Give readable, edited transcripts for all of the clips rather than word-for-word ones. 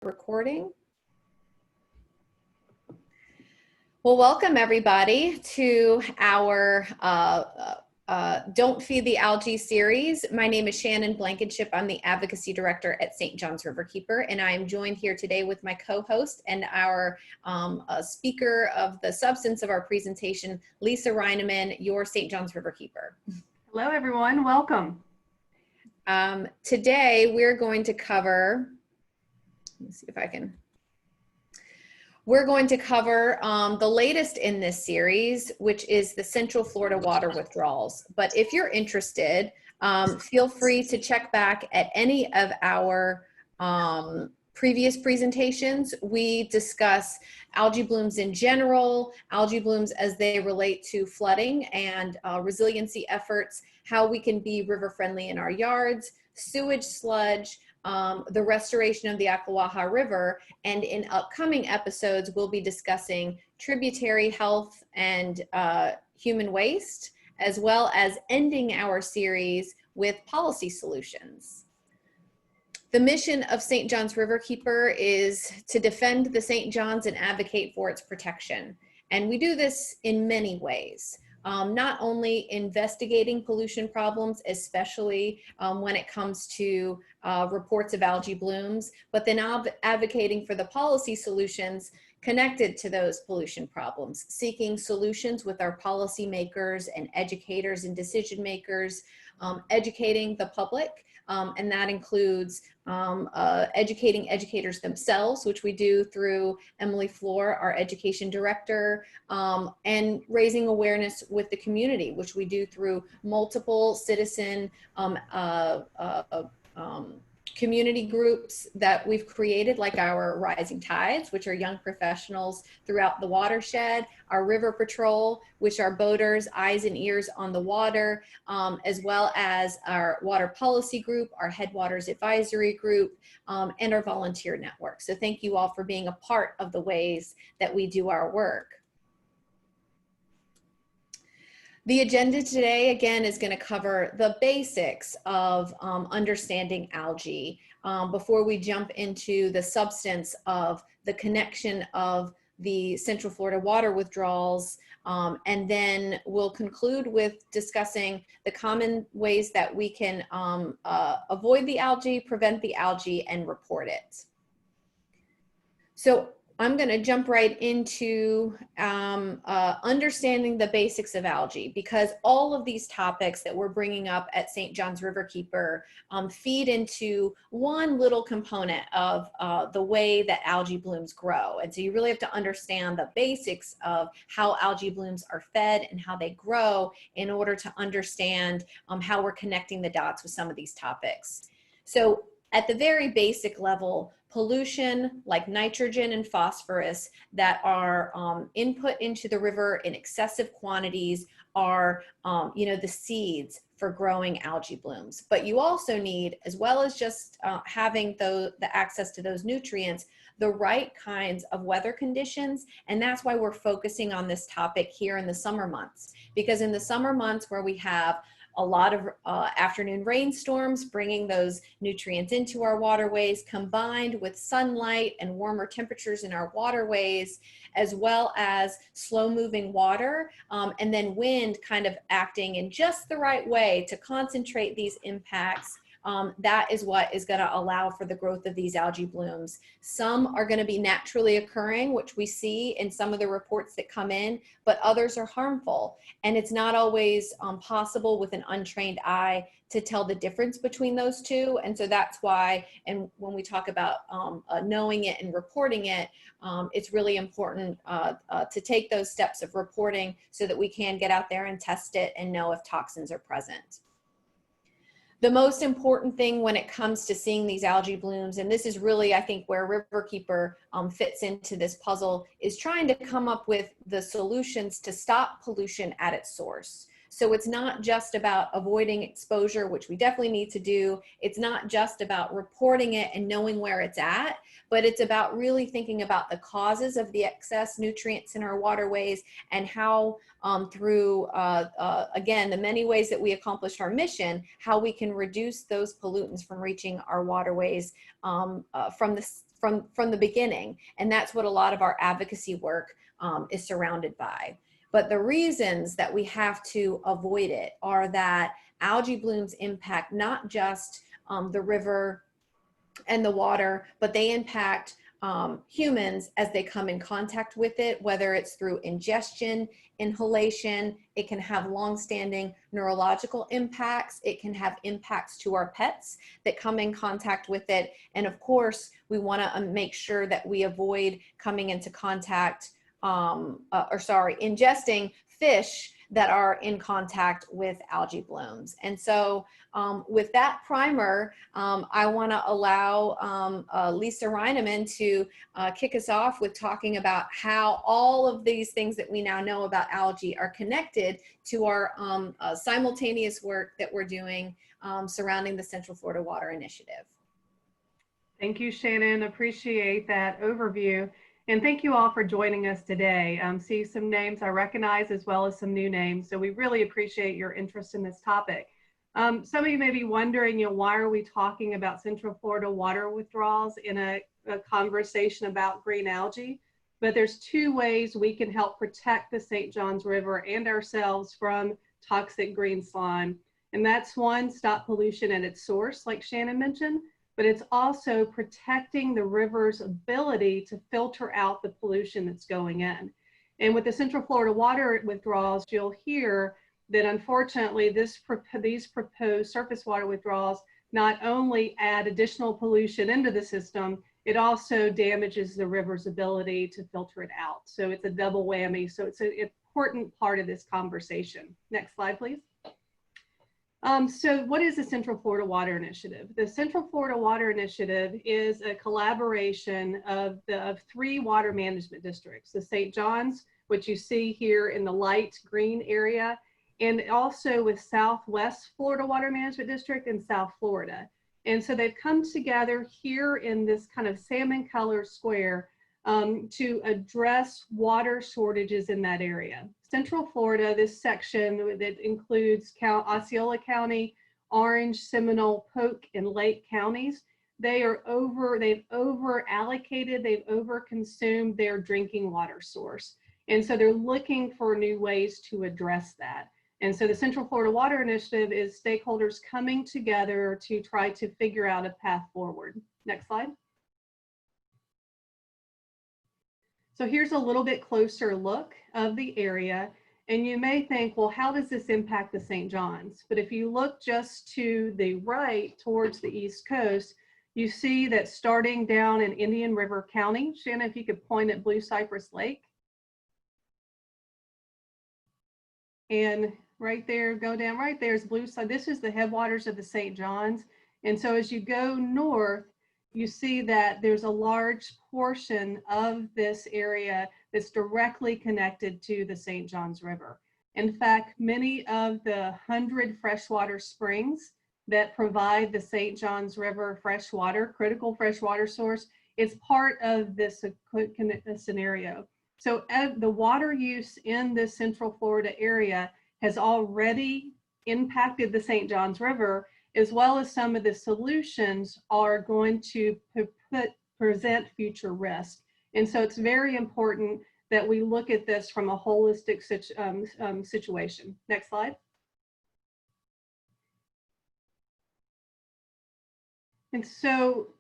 Recording. Well, welcome everybody to our Don't Feed the Algae series. My name is Shannon Blankenship. I'm the Advocacy Director at St. John's Riverkeeper, and I am joined here today with my co-host and our speaker of the substance of our presentation, Lisa Reineman, your St. John's Riverkeeper. Hello everyone, welcome. Today we're going to cover, let me see if I can. We're going to cover the latest in this series, which is the Central Florida water withdrawals. But if you're interested, feel free to check back at any of our previous presentations. We discuss algae blooms in general, algae blooms as they relate to flooding and resiliency efforts, how we can be river friendly in our yards, sewage sludge, the restoration of the Ocklawaha River, and in upcoming episodes, we'll be discussing tributary health and human waste, as well as ending our series with policy solutions. The mission of St. John's Riverkeeper is to defend the St. John's and advocate for its protection. And we do this in many ways. Not only investigating pollution problems, especially when it comes to reports of algae blooms, but then advocating for the policy solutions connected to those pollution problems, seeking solutions with our policymakers and educators and decision makers, educating the public, and that includes educating educators themselves, which we do through Emily Floor, our education director, and raising awareness with the community, which we do through multiple citizen community groups that we've created, like our Rising Tides, which are young professionals throughout the watershed, our River Patrol, which are boaters, eyes and ears on the water, as well as our Water Policy Group, our Headwaters Advisory Group, and our volunteer network. So thank you all for being a part of the ways that we do our work. The agenda today, again, is going to cover the basics of understanding algae before we jump into the substance of the connection of the Central Florida water withdrawals, and then we'll conclude with discussing the common ways that we can avoid the algae, prevent the algae, and report it. So I'm going to jump right into understanding the basics of algae, because all of these topics that we're bringing up at St. John's Riverkeeper feed into one little component of the way that algae blooms grow. And so you really have to understand the basics of how algae blooms are fed and how they grow in order to understand how we're connecting the dots with some of these topics. So at the very basic level, pollution like nitrogen and phosphorus that are input into the river in excessive quantities are the seeds for growing algae blooms. But you also need, as well as just having the access to those nutrients, the right kinds of weather conditions. And that's why we're focusing on this topic here in the summer months, because in the summer months where we have a lot of afternoon rainstorms bringing those nutrients into our waterways, combined with sunlight and warmer temperatures in our waterways, as well as slow moving water, and then wind kind of acting in just the right way to concentrate these impacts. That is what is going to allow for the growth of these algae blooms. Some are going to be naturally occurring, which we see in some of the reports that come in, but others are harmful. And it's not always possible with an untrained eye to tell the difference between those two. And so that's why, and when we talk about knowing it and reporting it, it's really important to take those steps of reporting so that we can get out there and test it and know if toxins are present. The most important thing when it comes to seeing these algae blooms, and this is really, I think, where Riverkeeper fits into this puzzle, is trying to come up with the solutions to stop pollution at its source. So it's not just about avoiding exposure, which we definitely need to do. It's not just about reporting it and knowing where it's at, but it's about really thinking about the causes of the excess nutrients in our waterways and how through, again, the many ways that we accomplished our mission, how we can reduce those pollutants from reaching our waterways from the from the beginning. And that's what a lot of our advocacy work is surrounded by. But the reasons that we have to avoid it are that algae blooms impact not just the river and the water, but they impact humans as they come in contact with it, whether it's through ingestion, inhalation. It can have longstanding neurological impacts. It can have impacts to our pets that come in contact with it. And of course, we want to make sure that we avoid coming into contact, ingesting fish that are in contact with algae blooms. And so with that primer, I want to allow Lisa Reineman to kick us off with talking about how all of these things that we now know about algae are connected to our simultaneous work that we're doing surrounding the Central Florida Water Initiative. Thank you, Shannon. Appreciate that overview. And thank you all for joining us today. See some names I recognize as well as some new names. So we really appreciate your interest in this topic. Some of you may be wondering, why are we talking about Central Florida water withdrawals in a conversation about green algae? But there's two ways we can help protect the St. Johns River and ourselves from toxic green slime. And that's one, stop pollution at its source, like Shannon mentioned, but it's also protecting the river's ability to filter out the pollution that's going in. And with the Central Florida water withdrawals, you'll hear that unfortunately these proposed surface water withdrawals not only add additional pollution into the system, it also damages the river's ability to filter it out. So it's a double whammy. So it's an important part of this conversation. Next slide, please. So what is the Central Florida Water Initiative? The Central Florida Water Initiative is a collaboration of three water management districts, the St. Johns, which you see here in the light green area, and also with Southwest Florida Water Management District and South Florida. And so they've come together here in this kind of salmon color square to address water shortages in that area. Central Florida, this section that includes Osceola County, Orange, Seminole, Polk, and Lake counties, they've over allocated, they've over consumed their drinking water source. And so they're looking for new ways to address that. And so the Central Florida Water Initiative is stakeholders coming together to try to figure out a path forward. Next slide. So here's a little bit closer look of the area. And you may think, well, how does this impact the St. Johns? But if you look just to the right towards the East Coast, you see that starting down in Indian River County, Shannon, if you could point at Blue Cypress Lake. And right there, go down right there is Blue Cypress. This is the headwaters of the St. Johns. And so as you go north, you see that there's a large portion of this area that's directly connected to the St. Johns River. In fact, many of the 100 freshwater springs that provide the St. Johns River freshwater, critical freshwater source, is part of this scenario. So the water use in this Central Florida area has already impacted the St. Johns River, as well as some of the solutions are going to present future risk. And so it's very important that we look at this from a holistic situation. Next slide. And so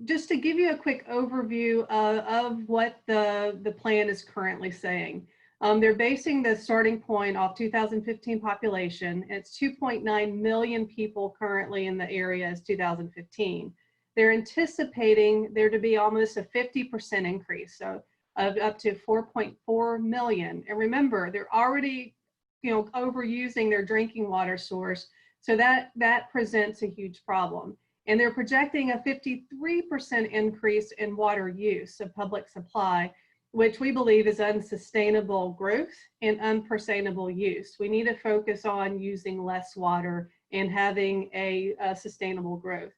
just to give you a quick overview of what the plan is currently saying. They're basing the starting point off 2015 population. It's 2.9 million people currently in the area as 2015. They're anticipating there to be almost a 50% increase, so of up to 4.4 million. And remember, they're already, overusing their drinking water source, so that presents a huge problem. And they're projecting a 53% increase in water use of public supply, which we believe is unsustainable growth and unsustainable use. We need to focus on using less water and having a sustainable growth.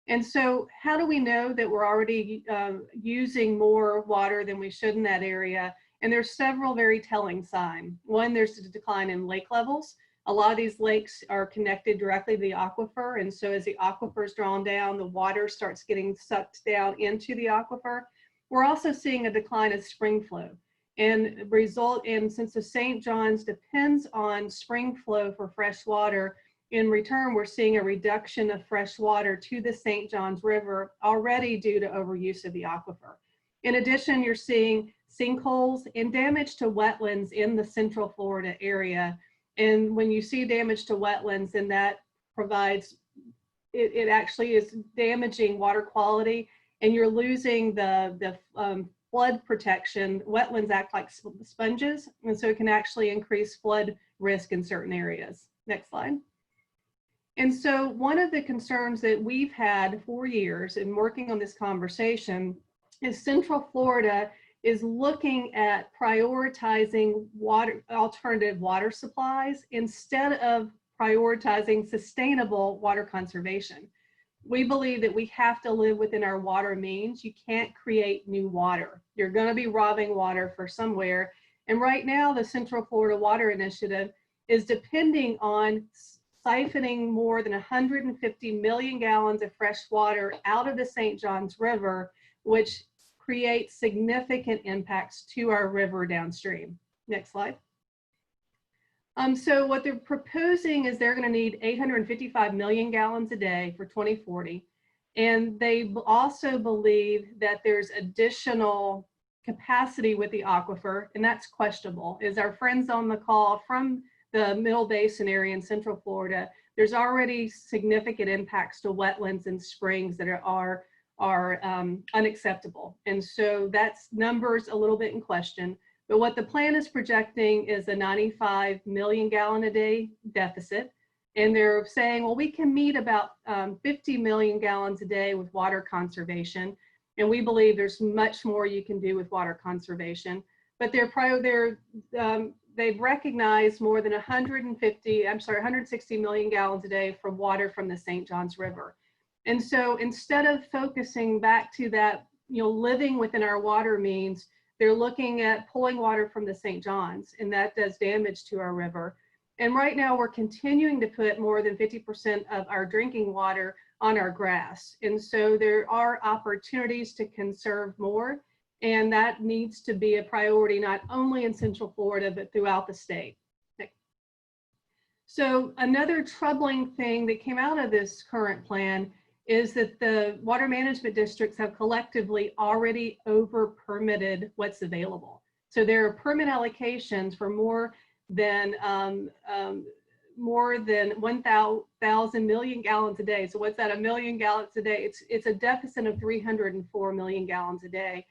And so how do we know that we're already using more water than we should in that area? And there's several very telling signs. One, there's a decline in lake levels. A lot of these lakes are connected directly to the aquifer, and so as the aquifer is drawn down, the water starts getting sucked down into the aquifer. We're also seeing a decline of spring flow. And since the St. John's depends on spring flow for fresh water, in return, we're seeing a reduction of fresh water to the St. John's River already due to overuse of the aquifer. In addition, you're seeing sinkholes and damage to wetlands in the Central Florida area. And when you see damage to wetlands, then that provides, it actually is damaging water quality, and you're losing the flood protection. Wetlands act like sponges, and so it can actually increase flood risk in certain areas. Next slide. And so one of the concerns that we've had for years in working on this conversation is Central Florida is looking at prioritizing alternative water supplies instead of prioritizing sustainable water conservation. We believe that we have to live within our water means. You can't create new water. You're going to be robbing water for somewhere. And right now, the Central Florida Water Initiative is depending on siphoning more than 150 million gallons of fresh water out of the St. John's River, which creates significant impacts to our river downstream. Next slide. So what they're proposing is they're going to need 855 million gallons a day for 2040. And they also believe that there's additional capacity with the aquifer, and that's questionable. As our friends on the call from the Middle Basin area in Central Florida, there's already significant impacts to wetlands and springs that are unacceptable. And so that's numbers a little bit in question. But what the plan is projecting is a 95 million gallon a day deficit. And they're saying, well, we can meet about 50 million gallons a day with water conservation. And we believe there's much more you can do with water conservation. But they've recognized more than 160 million gallons a day from water from the St. John's River. And so instead of focusing back to that, living within our water means, they're looking at pulling water from the St. John's, and that does damage to our river. And right now we're continuing to put more than 50% of our drinking water on our grass. And so there are opportunities to conserve more, and that needs to be a priority, not only in Central Florida, but throughout the state. So another troubling thing that came out of this current plan is that the water management districts have collectively already over permitted what's available. So there are permit allocations for more than 1,000 million gallons a day. So what's that, a million gallons a day? It's a deficit of 304 million gallons a day.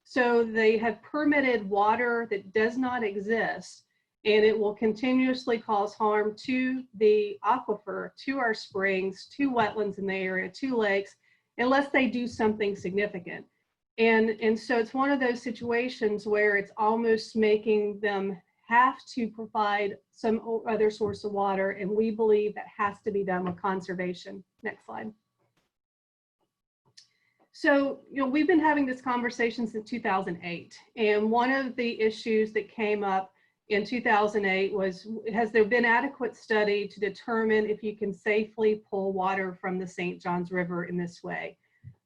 So they have permitted water that does not exist, and it will continuously cause harm to the aquifer, to our springs, to wetlands in the area, to lakes, unless they do something significant. And so it's one of those situations where it's almost making them have to provide some other source of water, and we believe that has to be done with conservation. Next slide. So, we've been having this conversation since 2008, and one of the issues that came up in 2008 was, has there been adequate study to determine if you can safely pull water from the St. John's River in this way?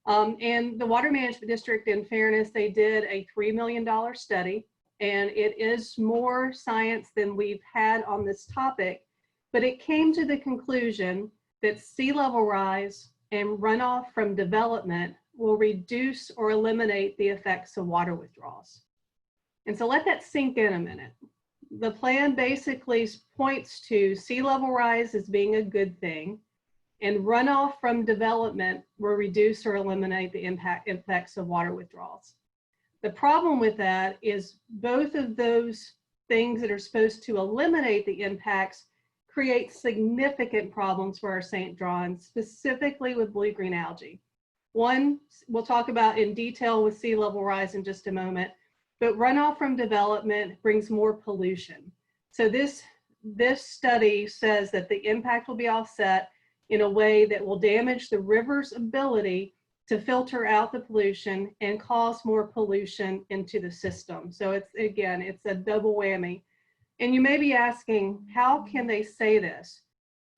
And the Water Management District, in fairness, they did a $3 million study, and it is more science than we've had on this topic, but it came to the conclusion that sea level rise and runoff from development will reduce or eliminate the effects of water withdrawals. And so let that sink in a minute. The plan basically points to sea level rise as being a good thing, and runoff from development will reduce or eliminate the effects of water withdrawals. The problem with that is both of those things that are supposed to eliminate the impacts create significant problems for our St. John's, specifically with blue-green algae. One, we'll talk about in detail with sea level rise in just a moment, but runoff from development brings more pollution. So this study says that the impact will be offset in a way that will damage the river's ability to filter out the pollution and cause more pollution into the system. So it's a double whammy. And you may be asking, how can they say this?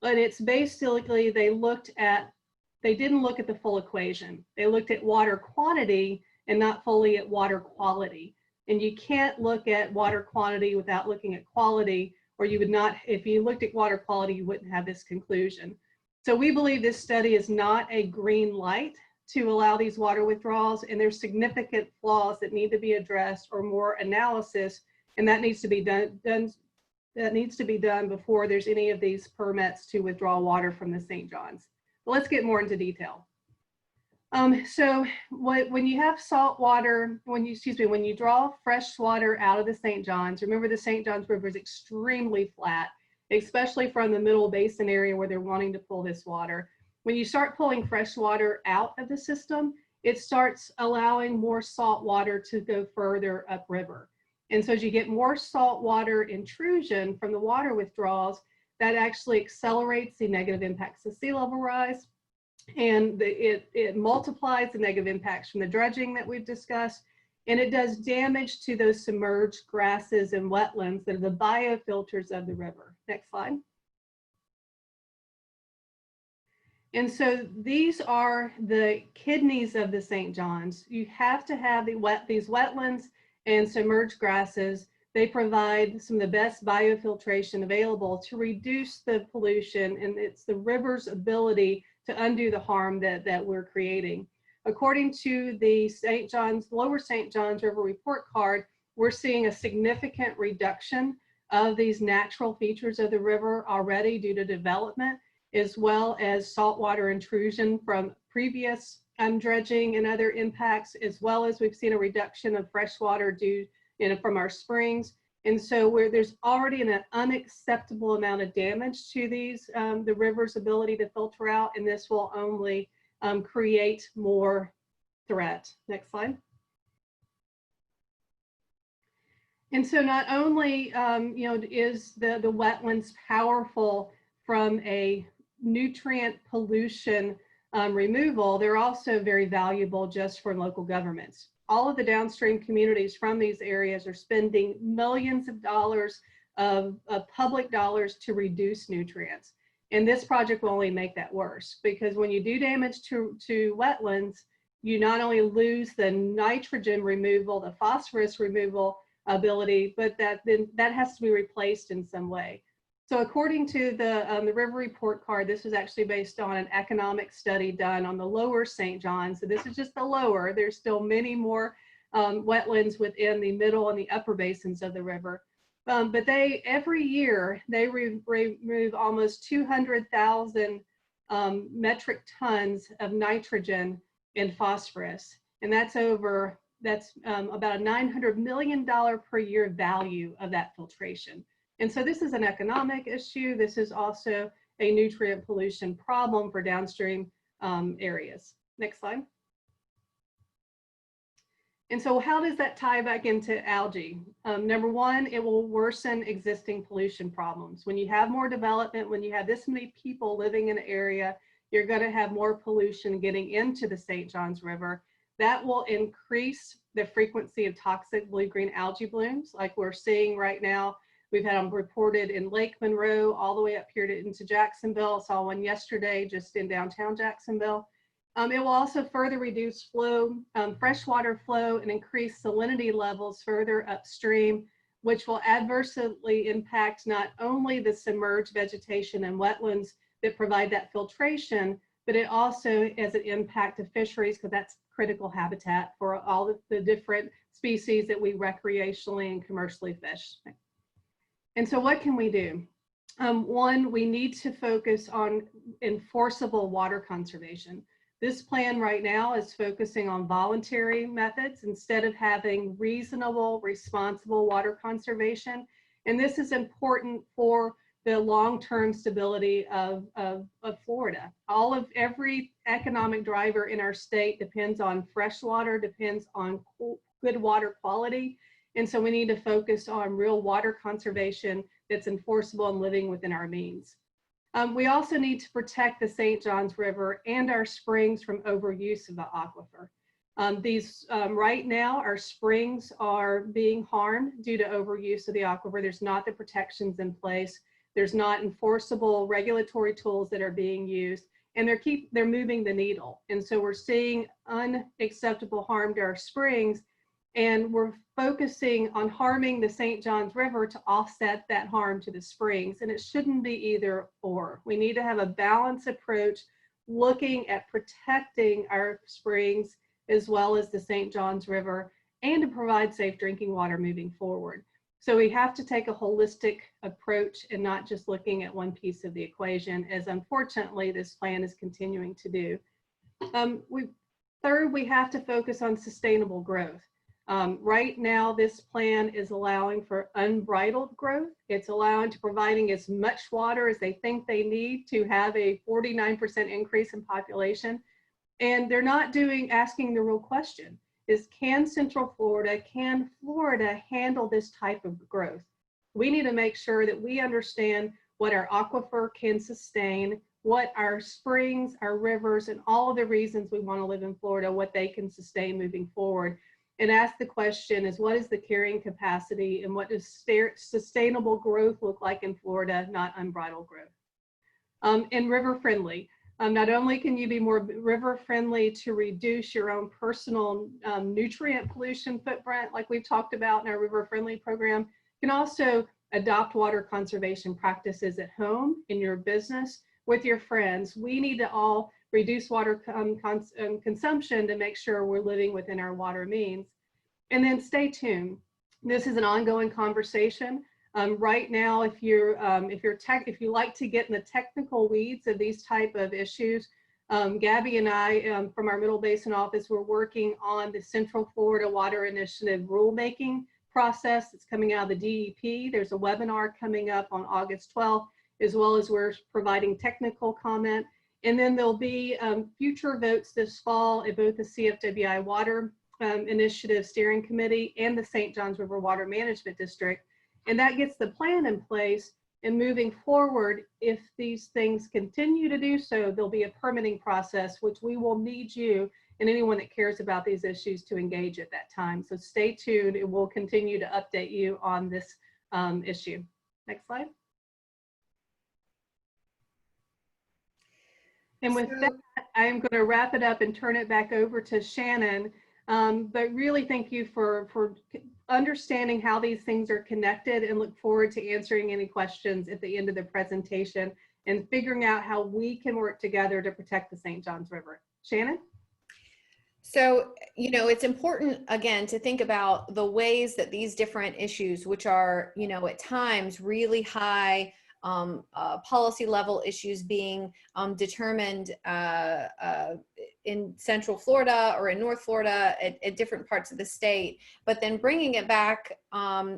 But it's basically they didn't look at the full equation. They looked at water quantity and not fully at water quality. And you can't look at water quantity without looking at quality, or you would not, if you looked at water quality, you wouldn't have this conclusion. So we believe this study is not a green light to allow these water withdrawals, and there's significant flaws that need to be addressed or more analysis, and that needs to be done before there's any of these permits to withdraw water from the St. John's. But let's get more into detail. So when you have salt water, when you draw fresh water out of the St. John's, remember the St. John's River is extremely flat, especially from the middle basin area where they're wanting to pull this water. When you start pulling fresh water out of the system, it starts allowing more salt water to go further upriver. And so as you get more salt water intrusion from the water withdrawals, that actually accelerates the negative impacts of sea level rise. And it multiplies the negative impacts from the dredging that we've discussed, and it does damage to those submerged grasses and wetlands that are the biofilters of the river. Next slide. And so these are the kidneys of the St. John's. You have to have these wetlands and submerged grasses. They provide some of the best biofiltration available to reduce the pollution, and it's the river's ability to undo the harm that we're creating. According to the Lower St. John's River Report Card, we're seeing a significant reduction of these natural features of the river already due to development, as well as saltwater intrusion from previous dredging and other impacts, as well as we've seen a reduction of fresh water from our springs. And so there's already an unacceptable amount of damage to the river's ability to filter out, and this will only create more threat. Next slide. And so not only is the wetlands powerful from a nutrient pollution removal, they're also very valuable just for local governments. All of the downstream communities from these areas are spending millions of dollars of public dollars to reduce nutrients. And this project will only make that worse, because when you do damage to wetlands, you not only lose the nitrogen removal, the phosphorus removal ability, but that has to be replaced in some way. So according to the River Report Card, this was actually based on an economic study done on the Lower St. John. So this is just the lower. There's still many more wetlands within the middle and the upper basins of the river. But every year they remove almost 200,000 metric tons of nitrogen and phosphorus, and that's about a $900 million per year value of that filtration. And so this is an economic issue. This is also a nutrient pollution problem for downstream areas. Next slide. And so how does that tie back into algae? Number one, it will worsen existing pollution problems. When you have more development, when you have this many people living in an area, you're going to have more pollution getting into the St. John's River. That will increase the frequency of toxic blue-green algae blooms like we're seeing right now. We've had them reported in Lake Monroe all the way up here into Jacksonville. Saw one yesterday just in downtown Jacksonville. It will also further reduce freshwater flow, and increase salinity levels further upstream, which will adversely impact not only the submerged vegetation and wetlands that provide that filtration, but it also has an impact to fisheries, because that's critical habitat for all the different species that we recreationally and commercially fish. And so what can we do? One, we need to focus on enforceable water conservation. This plan right now is focusing on voluntary methods instead of having reasonable, responsible water conservation. And this is important for the long-term stability of Florida. Every economic driver in our state depends on fresh water, depends on good water quality. And so we need to focus on real water conservation that's enforceable and living within our means. We also need to protect the St. John's River and our springs from overuse of the aquifer. Right now, our springs are being harmed due to overuse of the aquifer. There's not the protections in place. There's not enforceable regulatory tools that are being used, and they're moving the needle. And so we're seeing unacceptable harm to our springs, and we're focusing on harming the St. Johns River to offset that harm to the springs. And it shouldn't be either or. We need to have a balanced approach looking at protecting our springs as well as the St. Johns River, and to provide safe drinking water moving forward. So we have to take a holistic approach and not just looking at one piece of the equation, as unfortunately this plan is continuing to do. Third, we have to focus on sustainable growth. Right now, this plan is allowing for unbridled growth. It's allowing to providing as much water as they think they need to have a 49% increase in population. And they're not asking the real question is, can Florida handle this type of growth? We need to make sure that we understand what our aquifer can sustain, what our springs, our rivers, and all of the reasons we want to live in Florida, what they can sustain moving forward. And ask the question is, what is the carrying capacity, and what does sustainable growth look like in Florida, not unbridled growth? And river friendly. Not only can you be more river friendly to reduce your own personal nutrient pollution footprint, like we've talked about in our river friendly program, you can also adopt water conservation practices at home, in your business, with your friends. We need to all reduce water consumption to make sure we're living within our water means. And then stay tuned. This is an ongoing conversation. Right now, if you like to get in the technical weeds of these type of issues, Gabby and I from our Middle Basin office, we're working on the Central Florida Water Initiative rulemaking process that's coming out of the DEP. There's a webinar coming up on August 12th, as well as we're providing technical comment. And then there'll be future votes this fall at both the CFWI Water Initiative Steering Committee and the St. Johns River Water Management District. And that gets the plan in place. And moving forward, if these things continue to do so, there'll be a permitting process, which we will need you and anyone that cares about these issues to engage at that time. So stay tuned, and we'll continue to update you on this issue. Next slide. And with that, I'm going to wrap it up and turn it back over to Shannon. But really thank you for understanding how these things are connected, and look forward to answering any questions at the end of the presentation and figuring out how we can work together to protect the St. Johns River. Shannon? So, you know, it's important, again, to think about the ways that these different issues, which are, you know, at times really high policy level issues being determined in Central Florida or in North Florida at different parts of the state, but then bringing it back,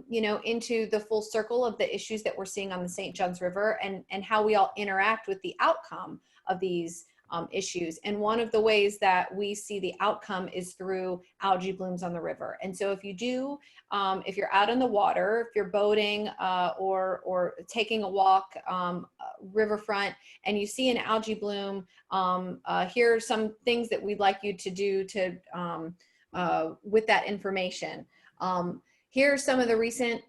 you know, into the full circle of the issues that we're seeing on the St. Johns River, and how we all interact with the outcome of these issues. And one of the ways that we see the outcome is through algae blooms on the river. And so if you do, if you're out in the water, if you're boating or taking a walk riverfront and you see an algae bloom, here are some things that we'd like you to do to with that information. Here are some of the recent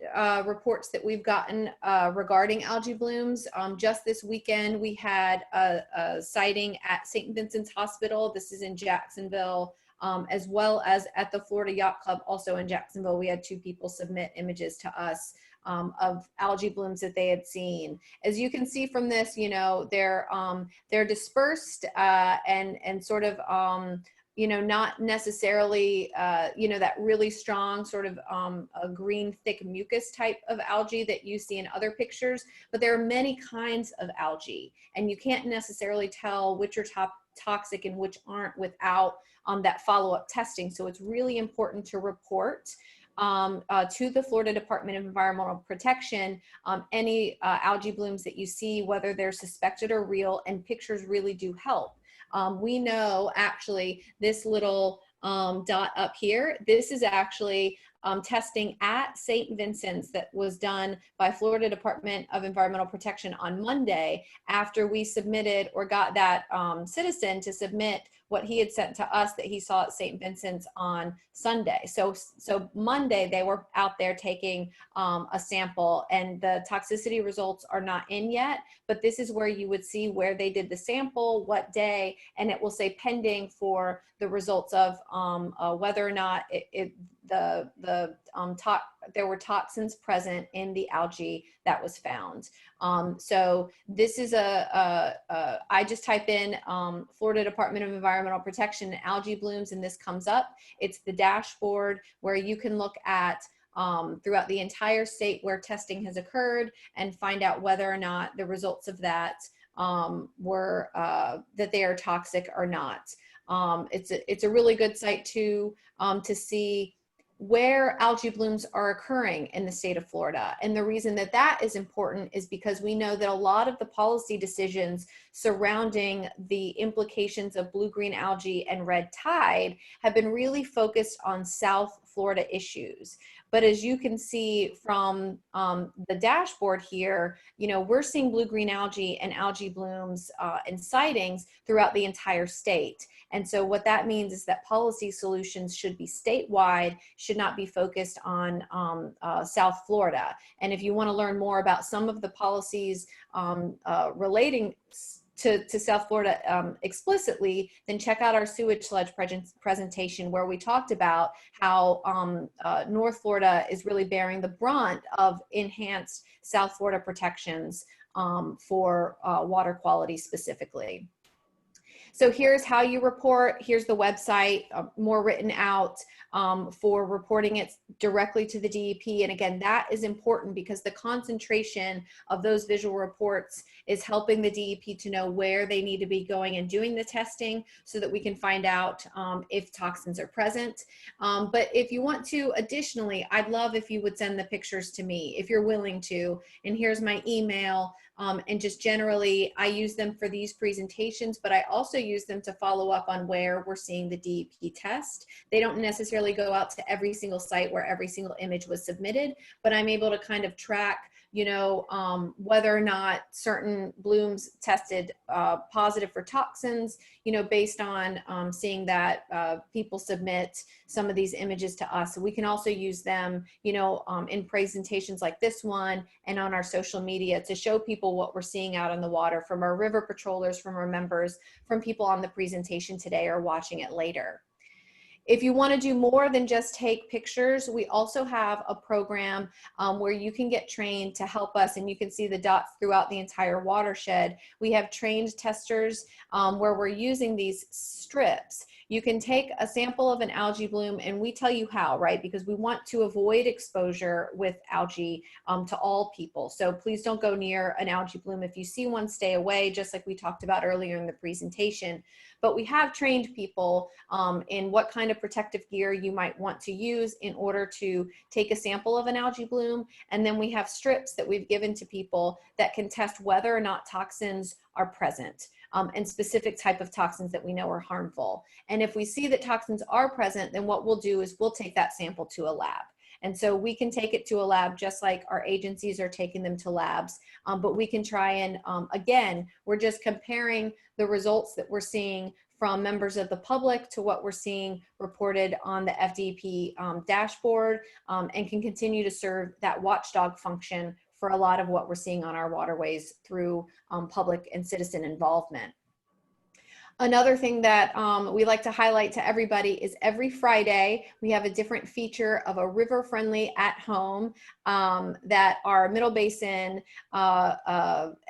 reports that we've gotten regarding algae blooms. Just this weekend, we had a sighting at St. Vincent's Hospital. This is in Jacksonville, as well as at the Florida Yacht Club, also in Jacksonville. We had 2 people submit images to us of algae blooms that they had seen. As you can see from this, you know, they're dispersed and sort of, you know, not necessarily, you know, that really strong sort of a green, thick mucus type of algae that you see in other pictures, but there are many kinds of algae, and you can't necessarily tell which are toxic and which aren't without that follow-up testing. So it's really important to report to the Florida Department of Environmental Protection any algae blooms that you see, whether they're suspected or real, and pictures really do help. We know actually this little dot up here, this is actually testing at St. Vincent's that was done by Florida Department of Environmental Protection on Monday, after we submitted or got that citizen to submit what he had sent to us that he saw at St. Vincent's on Sunday. So Monday they were out there taking a sample, and the toxicity results are not in yet, but this is where you would see where they did the sample, what day, and it will say pending for the results of whether or not there were toxins present in the algae that was found. So this is I just type in Florida Department of Environmental Protection algae blooms, and this comes up. It's the dashboard where you can look at throughout the entire state where testing has occurred and find out whether or not the results of that were that they are toxic or not. It's a really good site to see where algae blooms are occurring in the state of Florida. And the reason that that is important is because we know that a lot of the policy decisions surrounding the implications of blue-green algae and red tide have been really focused on South Florida issues. But as you can see from the dashboard here, you know, we're seeing blue-green algae and algae blooms and sightings throughout the entire state. And so what that means is that policy solutions should be statewide, should not be focused on South Florida. And if you want to learn more about some of the policies relating to South Florida explicitly, then check out our sewage sludge presentation where we talked about how North Florida is really bearing the brunt of enhanced South Florida protections for water quality specifically. So here's how you report. Here's the website, more written out for reporting it directly to the DEP. And again, that is important because the concentration of those visual reports is helping the DEP to know where they need to be going and doing the testing so that we can find out if toxins are present. But if you want to, additionally, I'd love if you would send the pictures to me if you're willing to. And here's my email. And just generally, I use them for these presentations, but I also use them to follow up on where we're seeing the DEP test. They don't necessarily go out to every single site where every single image was submitted, but I'm able to kind of track, you know, whether or not certain blooms tested positive for toxins, you know, based on seeing that people submit some of these images to us. So we can also use them, you know, in presentations like this one and on our social media to show people what we're seeing out in the water from our river patrollers, from our members, from people on the presentation today or watching it later. If you want to do more than just take pictures, we also have a program where you can get trained to help us, and you can see the dots throughout the entire watershed. We have trained testers where we're using these strips. You can take a sample of an algae bloom, and we tell you how, right? Because we want to avoid exposure with algae to all people. So please don't go near an algae bloom. If you see one, stay away, just like we talked about earlier in the presentation. But we have trained people in what kind of protective gear you might want to use in order to take a sample of an algae bloom. And then we have strips that we've given to people that can test whether or not toxins are present and specific type of toxins that we know are harmful. And if we see that toxins are present, then what we'll do is we'll take that sample to a lab. And so we can take it to a lab just like our agencies are taking them to labs, but we can try and, again, we're just comparing the results that we're seeing from members of the public to what we're seeing reported on the FDP dashboard, and can continue to serve that watchdog function for a lot of what we're seeing on our waterways through public and citizen involvement. Another thing that we like to highlight to everybody is every Friday we have a different feature of a river-friendly at-home that our Middle Basin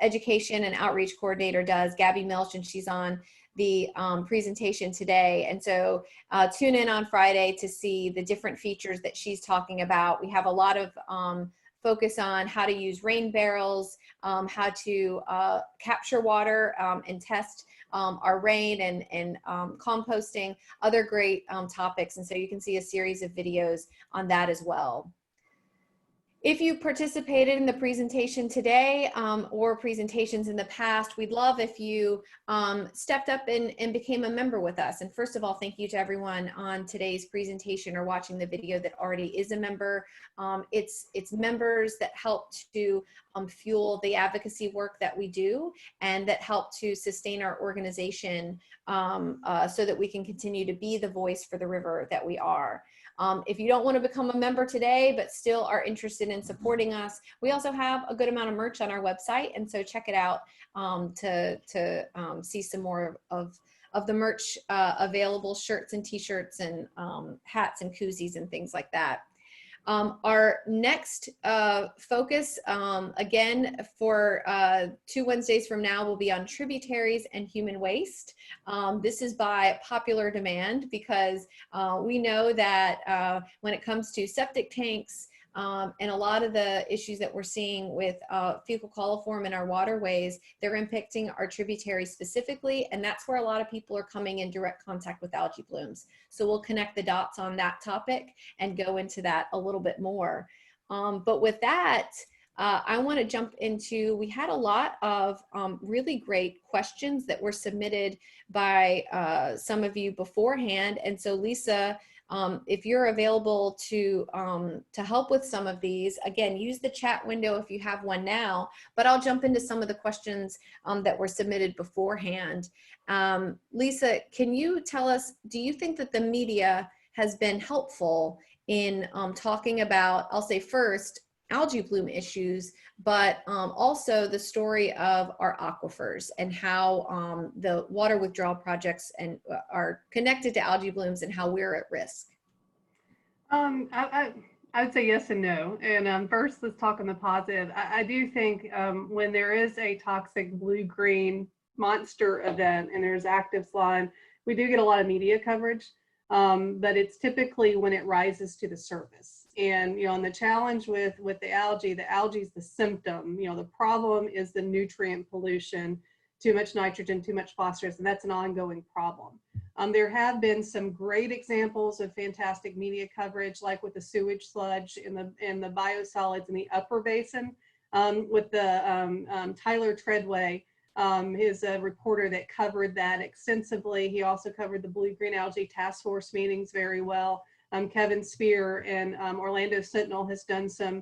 education and outreach coordinator does, Gabby Milch, and she's on the presentation today. And so tune in on Friday to see the different features that she's talking about. We have a lot of focus on how to use rain barrels, how to capture water and test our rain and composting, other great topics. And so you can see a series of videos on that as well. If you participated in the presentation today or presentations in the past, we'd love if you stepped up and became a member with us. And first of all, thank you to everyone on today's presentation or watching the video that already is a member. It's members that help to fuel the advocacy work that we do and that help to sustain our organization so that we can continue to be the voice for the river that we are. If you don't want to become a member today, but still are interested in supporting us, we also have a good amount of merch on our website. And so check it out to see some more of the merch available, shirts and t-shirts and hats and koozies and things like that. Our next focus, again, for 2 Wednesdays from now, will be on tributaries and human waste. This is by popular demand because we know that when it comes to septic tanks and a lot of the issues that we're seeing with fecal coliform in our waterways, they're impacting our tributaries specifically, and that's where a lot of people are coming in direct contact with algae blooms. So we'll connect the dots on that topic and go into that a little bit more. But with that, I want to jump into, we had a lot of really great questions that were submitted by some of you beforehand. And so Lisa, if you're available to help with some of these, again, use the chat window if you have one now, but I'll jump into some of the questions that were submitted beforehand. Lisa, can you tell us, do you think that the media has been helpful in talking about, I'll say first, algae bloom issues, but also the story of our aquifers and how the water withdrawal projects and are connected to algae blooms and how we're at risk? I would say yes and no. And first, let's talk on the positive. I do think when there is a toxic blue-green monster event and there's active slime, we do get a lot of media coverage, but it's typically when it rises to the surface. And, you know, and the challenge with the algae is the symptom. You know, the problem is the nutrient pollution, too much nitrogen, too much phosphorus, and that's an ongoing problem. There have been some great examples of fantastic media coverage, like with the sewage sludge and the biosolids in the upper basin, with the Tyler Treadway, his reporter that covered that extensively. He also covered the blue-green algae task force meetings very well. Kevin Spear and Orlando Sentinel has done some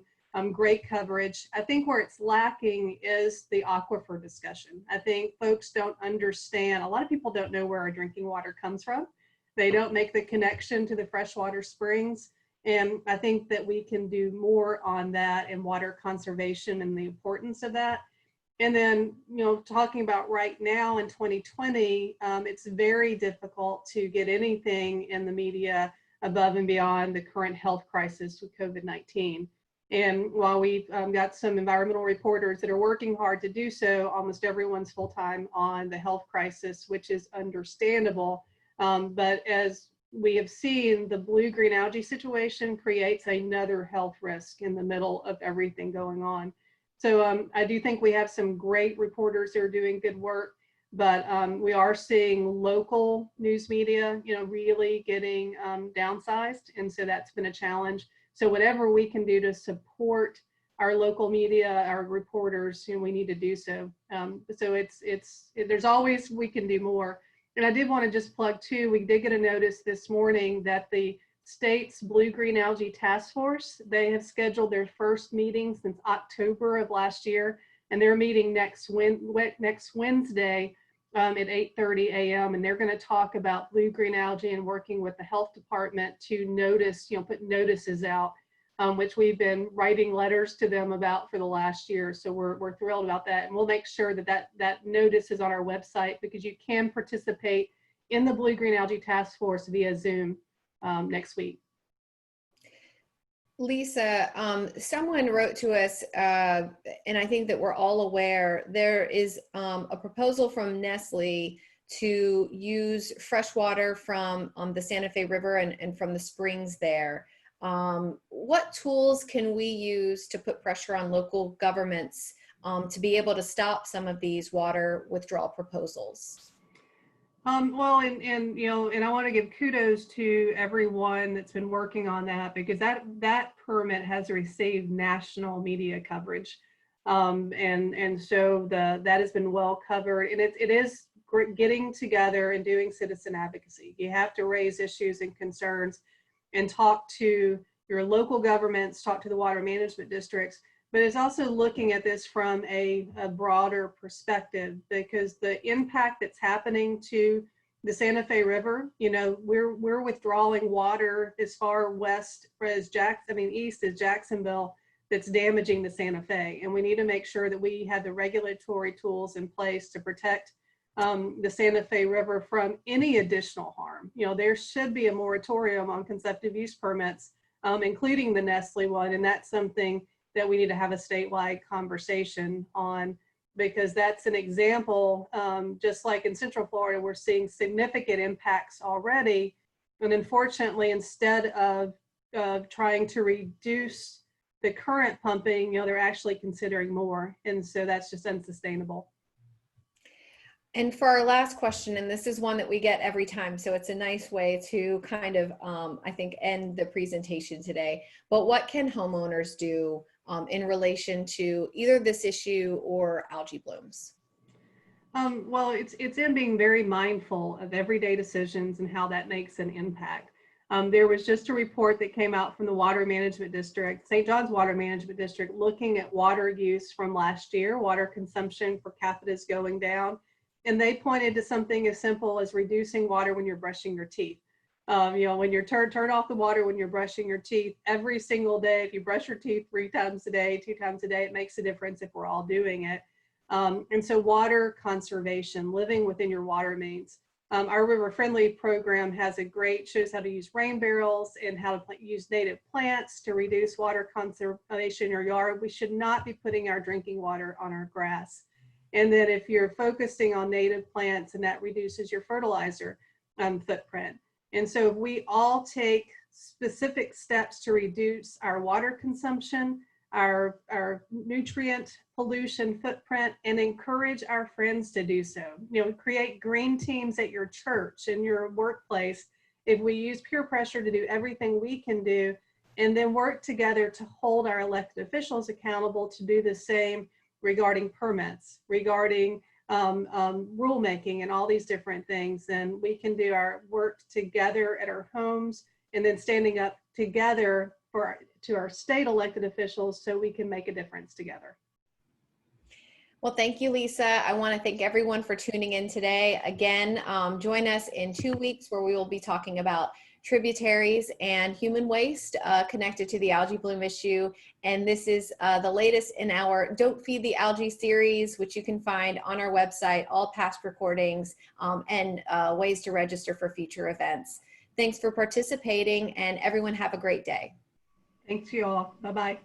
great coverage. I think where it's lacking is the aquifer discussion. I think folks don't understand, a lot of people don't know where our drinking water comes from. They don't make the connection to the freshwater springs. And I think that we can do more on that and water conservation and the importance of that. And then, you know, talking about right now in 2020, it's very difficult to get anything in the media above and beyond the current health crisis with COVID-19. And while we've got some environmental reporters that are working hard to do so, almost everyone's full-time on the health crisis, which is understandable. But as we have seen, the blue-green algae situation creates another health risk in the middle of everything going on. So I do think we have some great reporters that are doing good work, but we are seeing local news media, you know, really getting downsized. And so that's been a challenge. So whatever we can do to support our local media, our reporters, you know, we need to do so. So there's always, we can do more. And I did want to just plug too, we did get a notice this morning that the state's blue-green algae task force, they have scheduled their first meeting since October of last year. And they're meeting next Wednesday at 8:30 a.m. And they're going to talk about blue-green algae and working with the health department to notice, you know, put notices out, which we've been writing letters to them about for the last year. So we're thrilled about that. And we'll make sure that notice is on our website, because you can participate in the blue-green algae task force via Zoom next week. Lisa, someone wrote to us, and I think that we're all aware, there is a proposal from Nestle to use fresh water from the Santa Fe River and from the springs there. What tools can we use to put pressure on local governments to be able to stop some of these water withdrawal proposals? Well, and I want to give kudos to everyone that's been working on that, because that permit has received national media coverage, and so that has been well covered, and it is getting together and doing citizen advocacy. You have to raise issues and concerns, and talk to your local governments, talk to the water management districts. But it's also looking at this from a broader perspective, because the impact that's happening to the Santa Fe River, we're withdrawing water as far west as east as Jacksonville, that's damaging the Santa Fe. And we need to make sure that we have the regulatory tools in place to protect the Santa Fe River from any additional harm. There should be a moratorium on conceptive use permits, including the Nestle one, and that's something that we need to have a statewide conversation on, because that's an example, just like in Central Florida, we're seeing significant impacts already. And unfortunately, instead of trying to reduce the current pumping, they're actually considering more. And so that's just unsustainable. And for our last question, and this is one that we get every time, so it's a nice way to kind of, I think, end the presentation today. But what can homeowners do in relation to either this issue or algae blooms? Well, it's in being very mindful of everyday decisions and how that makes an impact. There was just a report that came out from the Water Management District, St. John's Water Management District, looking at water use from last year. Water consumption per capita is going down. And they pointed to something as simple as reducing water when you're brushing your teeth. When you're turn off the water when you're brushing your teeth every single day. If you brush your teeth 3 times a day, 2 times a day, it makes a difference if we're all doing it. And so water conservation, living within your water mains. Our River Friendly program shows how to use rain barrels and how to use native plants to reduce water conservation in your yard. We should not be putting our drinking water on our grass. And then if you're focusing on native plants, and that reduces your fertilizer footprint. And so if we all take specific steps to reduce our water consumption, our nutrient pollution footprint, and encourage our friends to do so. Create green teams at your church, in your workplace. If we use peer pressure to do everything we can do, and then work together to hold our elected officials accountable to do the same regarding permits, regarding rulemaking, and all these different things, then we can do our work together at our homes, and then standing up together to our state elected officials, so we can make a difference together. Well, thank you, Lisa. I want to thank everyone for tuning in today. Again, join us in 2 weeks, where we will be talking about tributaries and human waste connected to the algae bloom issue. And this is the latest in our Don't Feed the Algae series, which you can find on our website, all past recordings, and ways to register for future events. Thanks for participating, and everyone have a great day. Thanks to you all. Bye-bye.